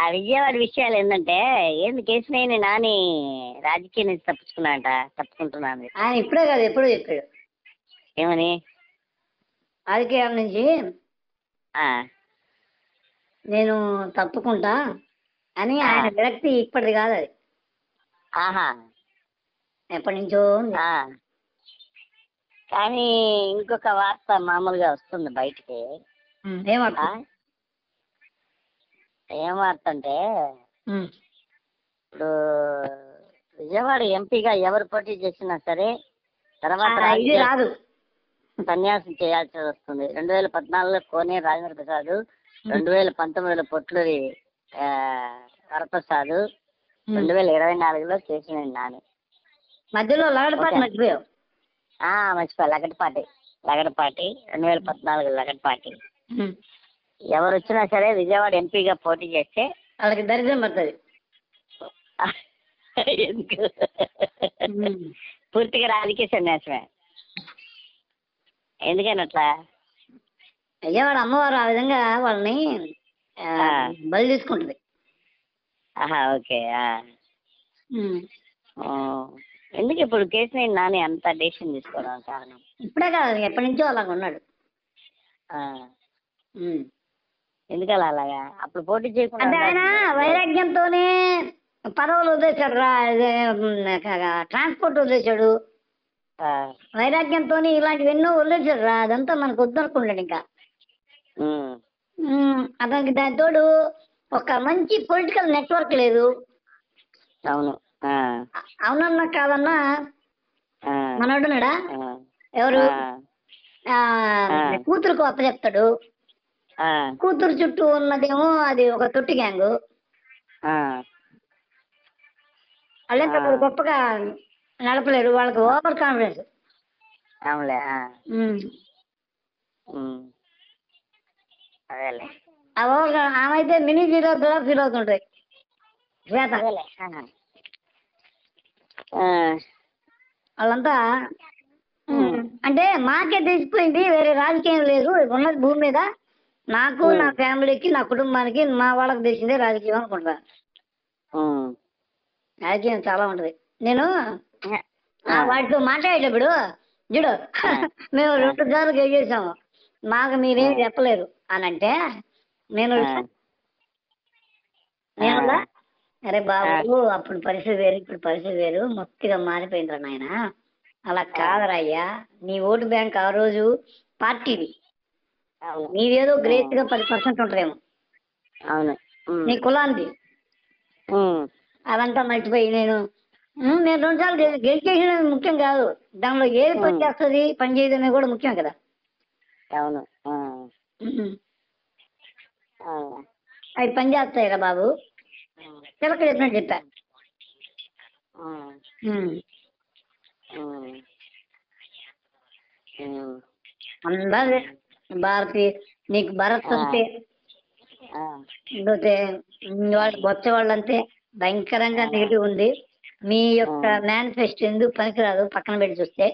ఆ విజయవాడ విషయాలు ఏంటంటే ఏంది కేసినేని నాని రాజకీయం నుంచి తప్పుకుంటున్నాను. ఆయన ఇప్పుడే కాదు ఎప్పుడో చెప్పాడు ఏమని? రాజకీయాల నుంచి ఆ, నేను తప్పుకుంటా అని ఆ, ఆయన విరక్తి ఇప్పటిది కాదు, అది ఆహా, ఎప్పటి నుంచో ఉంది. ఆ. కానీ ఇంకొక వార్త మామూలుగా వస్తుంది బయటికి. ఏమర్థం? ఆ, ఏం వార్త అంటే ఇప్పుడు విజయవాడ ఎంపీగా ఎవరు పోటీ చేసినా సరే తర్వాత ఇది రాజకీయ రాదు. సన్యాసం చేయాల్సి వస్తుంది. 2014లో కోనేరు రాజేంద్ర ప్రసాద్, 2019లో పొట్లూరి వరప్రసాద్, 2024లో కేసినేని నాని. మధ్యలో లగడపాటి మర్చిపోయావు. మర్చిపోయా, లగడపాటి 2014 లగడపాటి. ఎవరు వచ్చినా సరే విజయవాడ ఎంపీగా పోటీ చేస్తే వాళ్ళకి దరిద్రం పడుతుంది. ఎందుకు? పూర్తిగా రాజకీయ సన్యాసమే. ఎందుకని అట్లా? విజయవాడ అమ్మవారు ఆ విధంగా వాళ్ళని బలి తీసుకుంటుంది. ఓకే. ఎందుకు ఇప్పుడు కేసినేని నాని అంత డెసిషన్ తీసుకోవడం కారణం? ఇప్పుడే కాదు, ఎప్పటి నుంచో అలాగ ఉన్నాడు. ఎందుకలా అలాగా? అప్పుడు పోటీ చేయకుండా అంటే ఆయన వైరాగ్యంతోనే పదవులు వదిలేశాడు, ట్రాన్స్పోర్ట్ వదిలేశాడు, వైరాగ్యంతో ఇలాంటివి ఎన్నో వదిలేశాడు రా. అదంతా మనకు వద్దనుకుంటాడు. ఇంకా అతనికి దాని తోడు ఒక మంచి పొలిటికల్ నెట్వర్క్ లేదు. అవును. అవునన్నా కాదన్నా మనోడున్నాడా? ఎవరు? కూతురుకు అప్పచెప్తాడు. కూతురు చుట్టూ ఉన్నదేమో అది ఒక తొట్టి గ్యాంగు. వాళ్ళంతా గొప్పగా నడపలేరు, వాళ్ళకి ఓవర్ కాన్ఫిడెన్స్. ఆమె అయితే మినీ జీరో ఫీల్ అవుతుంటాయి. వాళ్ళంతా అంటే మాకే తెలిసిపోయింది, వేరే రాజకీయం లేదు, ఉన్నది భూమి మీద నాకు, నా ఫ్యామిలీకి, నా కుటుంబానికి, మా వాళ్ళకి తెలిసిందే రాజకీయం అనుకుంటా. రాజకీయం చాలా ఉంటది. నేను వాటితో మాట్లాడేటప్పుడు చూడు, మేము 2 సార్లు గెలిచేసాము, మాకు మీరేం చెప్పలేరు అని అంటే నేను అరే బాబు, అప్పుడు పరిస్థితి వేరు, ఇప్పుడు పరిస్థితి వేరు, మొత్తిగా మారిపోయిందిరా నాయన. అలా కాదరా అయ్యా, నీ ఓటు బ్యాంక్ ఆ రోజు పార్టీది, నీదేదో గ్రేట్ గా 10% ఉంటదేమో, నీ కులాంది. అదంతా మర్చిపోయి నేను 2 సార్లు గెలిచేసిన ముఖ్యం కాదు, దానిలో ఏది పని చేస్తుంది పని చేయదు అనేది కూడా ముఖ్యం కదా. అవును. అవి పని చేస్తాయి కదా బాబు, చిలక చెప్పినట్టు చెప్పా. అందరూ భారతి, నీకు భరత్ అంతే, వాళ్ళు బొచ్చ వాళ్ళంతే భయంకరంగా నెగిటివ్ ఉంది. మీ యొక్క మేనిఫెస్టో ఎందుకు పనికిరాదు పక్కన పెట్టి చూస్తే.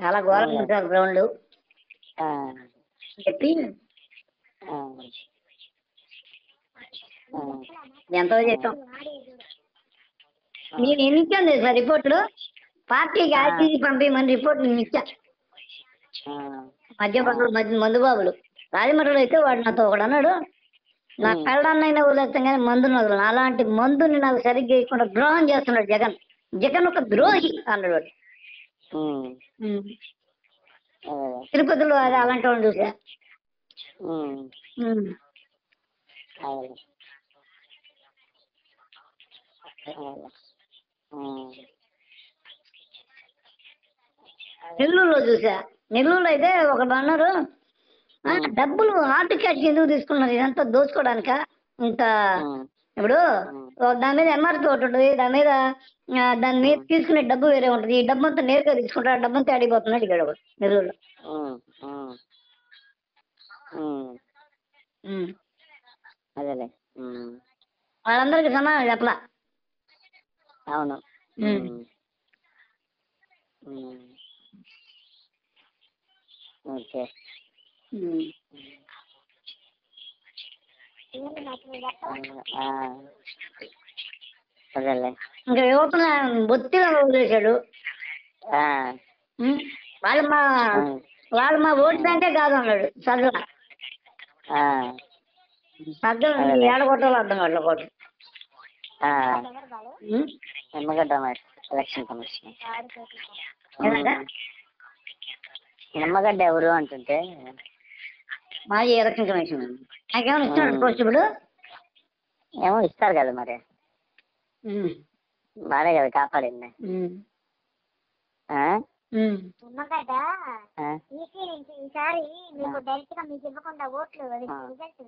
చాలా ఘోరంగా ఉంటారు గ్రౌండ్ చెప్పి ఎంతో చేస్తాం. నేను ఎన్ని ఇచ్చాను తెలుసా రిపోర్ట్లు, పార్టీకి ఆర్టీసీ పంపించమని రిపోర్ట్ నేను ఇచ్చా. మందుబాబులు రాజమండ్రిలో అయితే వాడు నాతో ఒకడు అన్నాడు, నా పెళ్ళాన్నైనా వదిలేస్తాం కానీ మందుని వదలను, అలాంటి మందుని నాకు సరిగ్గా ఇవ్వకుండా ద్రోహం చేస్తున్నాడు జగన్, జగన్ ఒక ద్రోహి అన్నాడు వాడు. తిరుపతిలో అది అలాంటి వాడిని చూసా. నెల్లూరులో చూసా. నెల్లూరులో అయితే ఒకడు అన్నారు, డబ్బులు హార్ట్ క్యాష్ ఎందుకు తీసుకున్నారు, ఇదంతా దోచుకోవడానిక ఇంత. ఇప్పుడు దాని మీద ఎంఆర్పీ ఒకటి ఉంటుంది, దాని మీద తీసుకునే డబ్బు వేరే ఉంటుంది, ఈ డబ్బు అంతా నేరుగా తీసుకుంటారు, ఆ డబ్బంతా అడిగిపోతున్నాడు ఇక్కడ ఒకడు నెల్లూరులో. వాళ్ళందరికీ సమానం చెప్పలా. అవును. ఓకే. ఆ, అదేలే. ఇంకా యువతను బొత్తిగా వదిలేశాడు. ఆ, ఉం? వాళ్ళు మా ఆ, వాళ్ళు మా ఓటు బ్యాంకే కాదు అన్నాడు సజ్జల. ఆ, సజ్జల అదేలే. ఏడగొట్టాలో అర్థం కావట్లేదు కోట. ఆ, నిమ్మగడ్డ రమేష్ ఎలక్షన్ కమిషన్. ఏదంటే నిమ్మగడ్డ ఎవరు అంటుంటే మాజీ ఎలక్షన్ కమిషన్ నాకేమైనా ఇస్తున్నాడు పోస్ట్ ఇప్పుడు. ఏమో ఇస్తారు కదా మరి, ఉం. బానే కదా కాపాడింది. ఉం. ఆ? నిమ్మగడ్డ ఈసీ నుంచి ఈసారి మీకు డైరెక్ట్ గా మీకు ఇవ్వకుండా ఓట్లు రిజల్ట్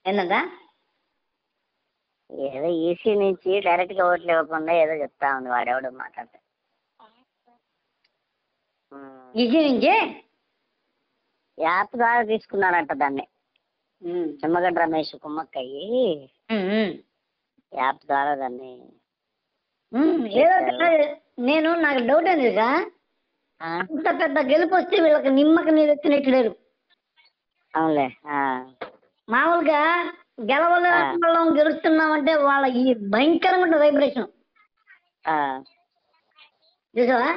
ఏంటంట ఏదో ఈసీ నుంచి డైరెక్ట్ గా ఓట్లు ఇవ్వకుండా ఏదో చెప్తా ఉంది వాడెవడు మాట్లాడితే. ఈసీ నుంచి యాప్ ద్వారా తీసుకున్నారంట దాన్ని. నిమ్మగడ్డ రమేష్ కుమ్మక్కయ్యి యాప్ ద్వారా దాన్ని. ఏదో నేను నాకు డౌట్ ఏంది తెలుసా, ఇంత పెద్ద గెలుపు వస్తే వీళ్ళకి నిమ్మక నీళ్ళు ఎత్తినట్టు లేరు. అవునులే. మామూలుగా గెలవలేం గెలుస్తున్నామంటే వాళ్ళ ఈ భయంకరంగా ఉంటుంది వైబ్రేషన్ చూసావా.